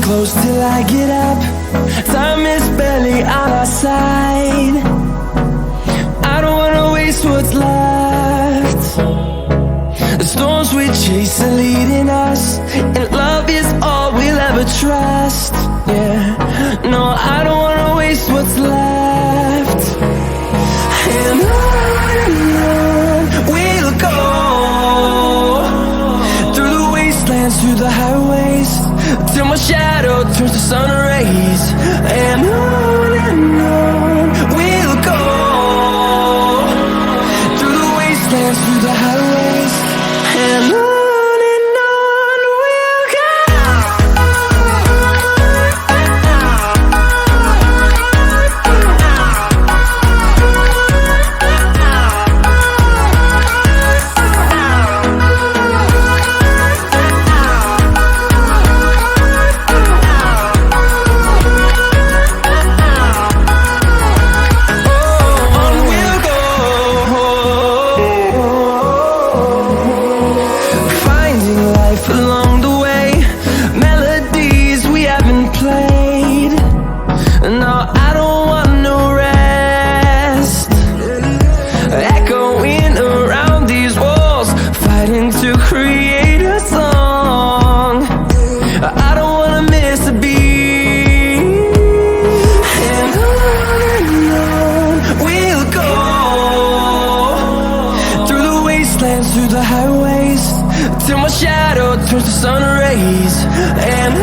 close till I get up. Time is barely on our side. I don't wanna waste what's left. The storms we chase are leading us, and love is all we'll ever trust. Yeah, no, I don't wanna waste what's left. And on we'll go, through the wastelands, through the highways, till my shadow turns to sun rays. And on we'll go, through the wastelands, through the highways, and on we'll go. Along the way, melodies we haven't played. No, I don't want no rest. Echoing around these walls, fighting to create a song. I don't wanna miss a beat. And on we'll go, through the wastelands, through the highways, till my shadow turns to sun rays. And